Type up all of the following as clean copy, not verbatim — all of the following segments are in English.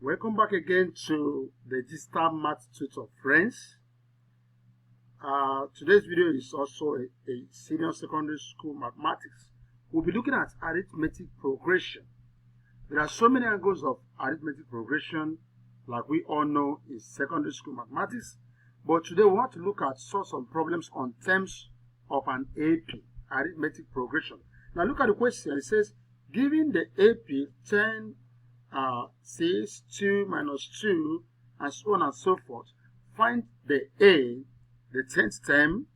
Welcome back again to the Digital Math Tutor, friends. Today's video is also a senior secondary school mathematics. We'll be looking at arithmetic progression. There are so many angles of arithmetic progression, like we all know in secondary school mathematics. But today we want to look at some problems on terms of an AP, arithmetic progression. Now look at the question. It says, given the AP 10, 6, 2 minus 2, and so on and so forth, find the A, the 10th term,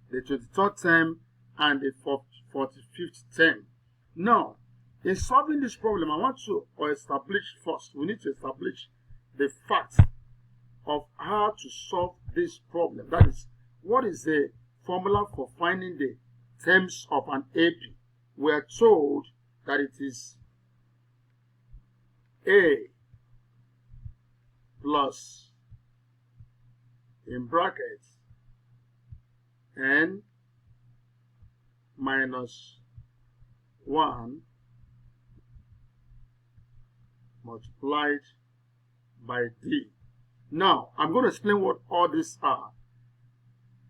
the 23rd term, and the 45th term. Now, in solving this problem, I want to establish first, we need to establish the fact of how to solve this problem. That is, what is the formula for finding the terms of an AP? We are told that it is A plus, in brackets, N minus 1 multiplied by D. Now, I'm going to explain what all these are.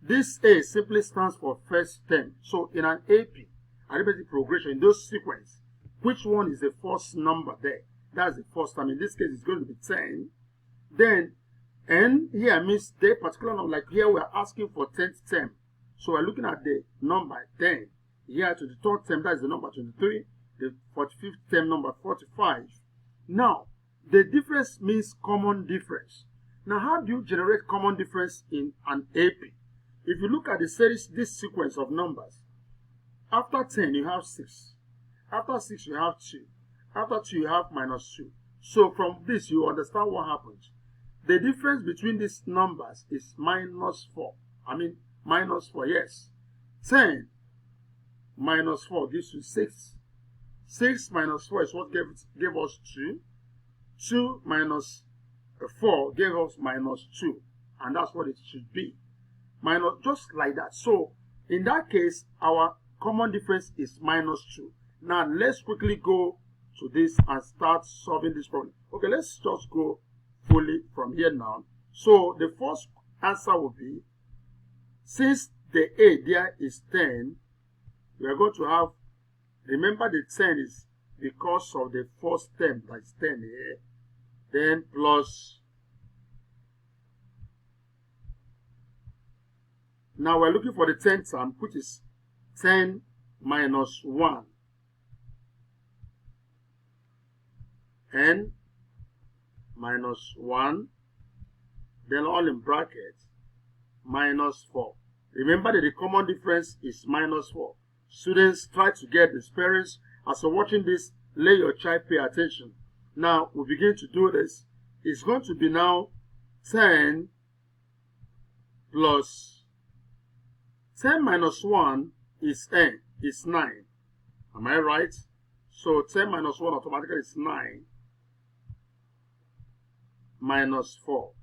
This A simply stands for first term. So, in an AP, arithmetic progression, in those sequence, which one is the first number there? That's the first term. In this case, it's going to be 10. Then, N here means the particular number. Like here, we are asking for 10th term. So, we're looking at the number 10. Here to the third term, that's the number 23. The 45th term, number 45. Now, the difference means common difference. Now, how do you generate common difference in an AP? If you look at the series, this sequence of numbers, after 10, you have 6. After 6, you have 2. After 2, you have minus 2. So from this, you understand what happens. The difference between these numbers is minus 4. Minus 4, yes. 10 minus 4 gives you 6. 6 minus 4 is what gave us 2. 2 minus 4 gave us minus 2. And that's what it should be. Minus, just like that. So, in that case, our common difference is minus 2. Now, let's quickly go to this and start solving this problem. Okay, let's just go fully from here now. So, the first answer will be, since the A there is 10, we are going to have, remember the 10 is because of the first term, that's 10 here, then plus, now we're looking for the 10th term, which is 10 minus 1. N minus 1, then all in brackets, minus 4. Remember that the common difference is minus 4. Students, try to get this. Parents, as you're watching this, let your child pay attention. Now, we begin to do this. It's going to be now 10 plus 10 minus 1 is N, is 9. Am I right? So 10 minus 1 automatically is 9 minus 4.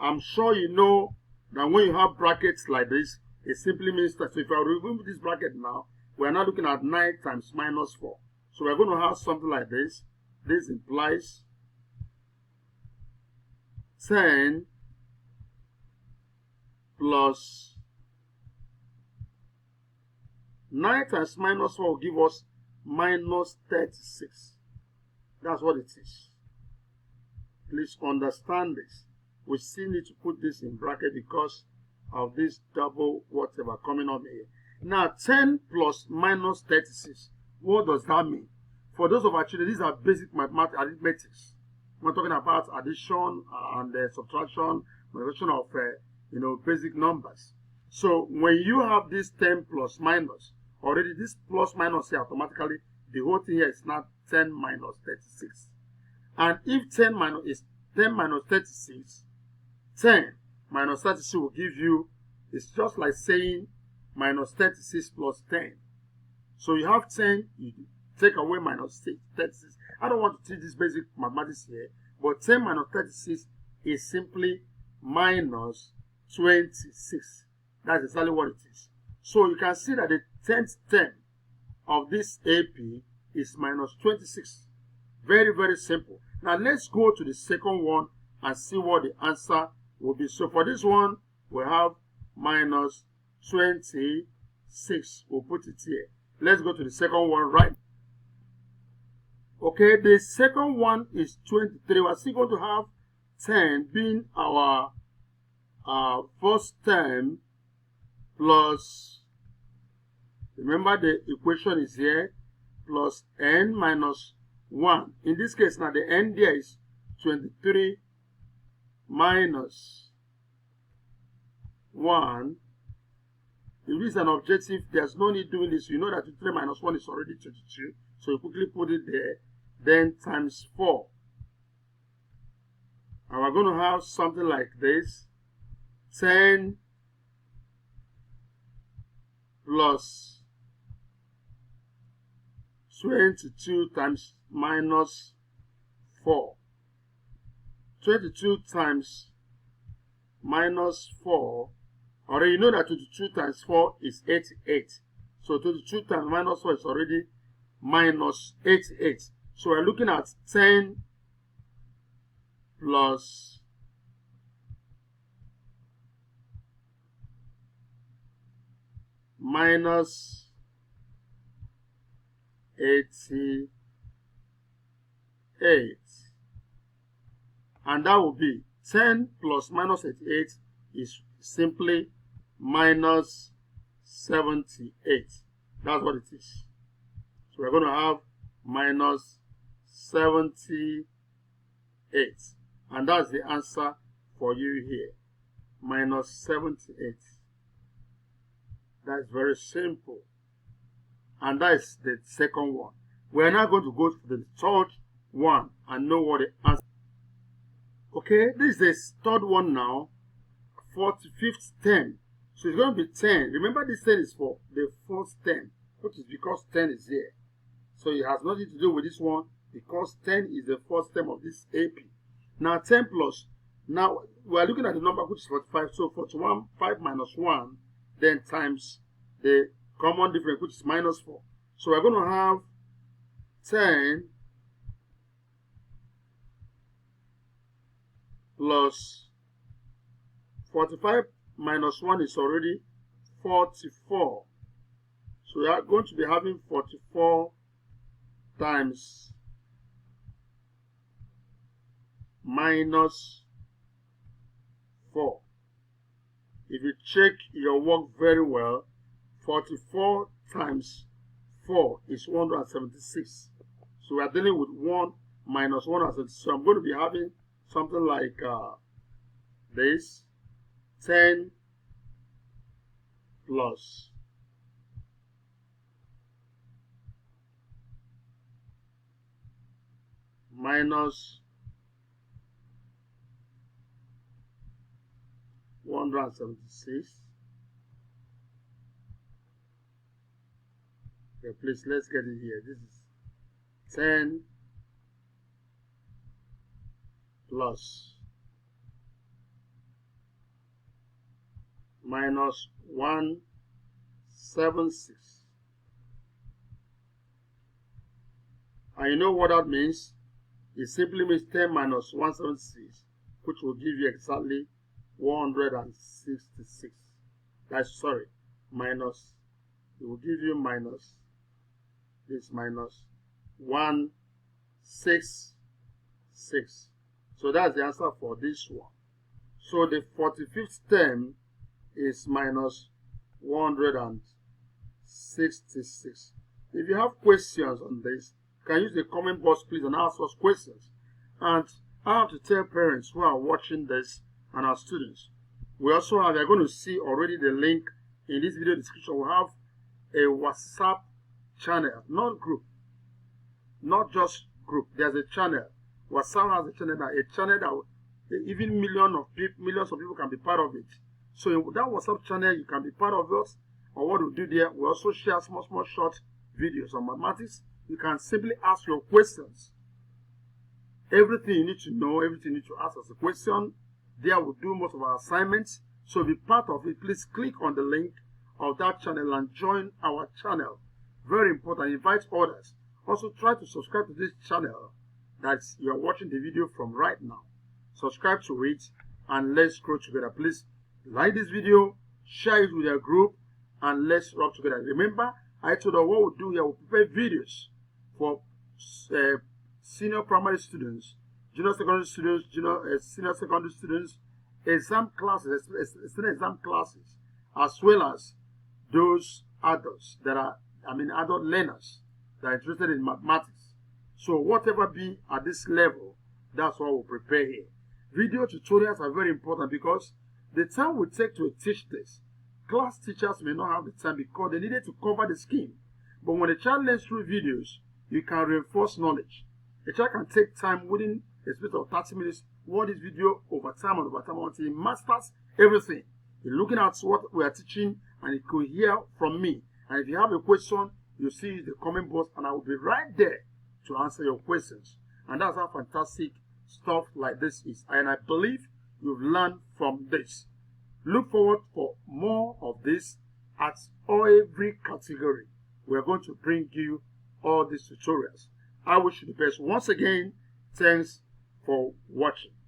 I'm sure you know that when you have brackets like this, it simply means that, so if I remove this bracket now, we're now looking at 9 times minus 4. So we're going to have something like this. This implies 10 plus 9 times minus 4 will give us minus 36. That's what it is. Please understand this. We still need to put this in bracket because of this double whatever coming up here. Now, 10 plus minus 36. What does that mean? For those of our children, these are basic mathematics, arithmetics. We're talking about addition and subtraction, multiplication of basic numbers. So when you have this 10 plus minus, already this plus minus here automatically, the whole thing here is now 10 minus 36. And if 10 minus is 10 minus 36, 10 minus 36 will give you, it's just like saying minus 36 plus 10. So you have 10, you take away minus 36. I don't want to teach this basic mathematics here, but 10 minus 36 is simply minus 26. That's exactly what it is. So you can see that the 10th term of this AP is minus 26. Very, very simple. Now let's go to the second one and see what the answer will be. So for this one, we have minus 26. We'll put it here. Let's go to the second one right. Okay, the second one is 23. We're still going to have 10 being our first term plus, remember the equation is here, plus n minus 1. In this case now the n there is 23 minus 1. If this is an objective, there's no need doing this. You know that 23 minus 1 is already 22. So you quickly put it there. Then times 4. And we're going to have something like this. 10 plus 22 times minus 4. 22 times minus 4. Already you know that 22 times 4 is 88. So 22 times minus 4 is already minus 88. So we're looking at 10 plus minus 88. And that will be 10 plus minus 88 is simply minus 78. That's what it is. So we're going to have minus 78. And that's the answer for you here. Minus 78. That's very simple. And that is the second one. We're now going to go to the third one and know what the answer is. Okay, this is the third one now. 45th term. So it's going to be 10. Remember this 10 is for the first term, which is because 10 is here. So it has nothing to do with this one because 10 is the first term of this AP. Now 10 plus, now we're looking at the number which is 45. So 41, 5 minus 1, then times the common difference which is minus 4. So we're going to have 10 plus 45 minus 1 is already 44. So we are going to be having 44 times minus 4. If you check your work very well, 44 times 4 is 176. So we are dealing with 1 minus 176. So I'm going to be having something like this. 10 plus minus 176. Okay, please let's get it here. This is 10 plus minus 176. And you know what that means? It simply means 10 minus 176, which will give you exactly 166. That's sorry, minus, it will give you minus, this minus 166. So that's the answer for this one. So the 45th term is minus 166. If you have questions on this, you can use the comment box please and ask us questions. And I have to tell parents who are watching this and our students, we also have, you're going to see already the link in this video description. We have a WhatsApp channel, not group, not just group. There's a channel. WhatsApp has a channel that even millions of people can be part of it. So in that WhatsApp channel, you can be part of us. And what we do there, we also share small short videos on mathematics. You can simply ask your questions. Everything you need to know, everything you need to ask as a question. There we do most of our assignments. So be part of it. Please click on the link of that channel and join our channel. Very important. Invite others. Also try to subscribe to this channel. that you are watching the video from right now. Subscribe to it and let's grow together. Please like this video, share it with your group, and let's rock together. Remember, I told you what we'll do here, we'll prepare videos for senior primary students, junior secondary students, senior secondary students, exam classes, exam classes, as well as those adults that are, adult learners that are interested in mathematics. So whatever be at this level, that's what we'll prepare here. Video tutorials are very important because the time we take to teach this, class teachers may not have the time because they needed to cover the scheme. But when a child learns through videos, you can reinforce knowledge. A child can take time within a space of 30 minutes, watch this video over time until he masters everything. He's looking at what we are teaching and he could hear from me. And if you have a question, you see the comment box and I will be right there to answer your questions. And that's how fantastic stuff like this is. And I believe you've learned from this. Look forward for more of this at every category. We're going to bring you all these tutorials. I wish you the best. Once again, thanks for watching.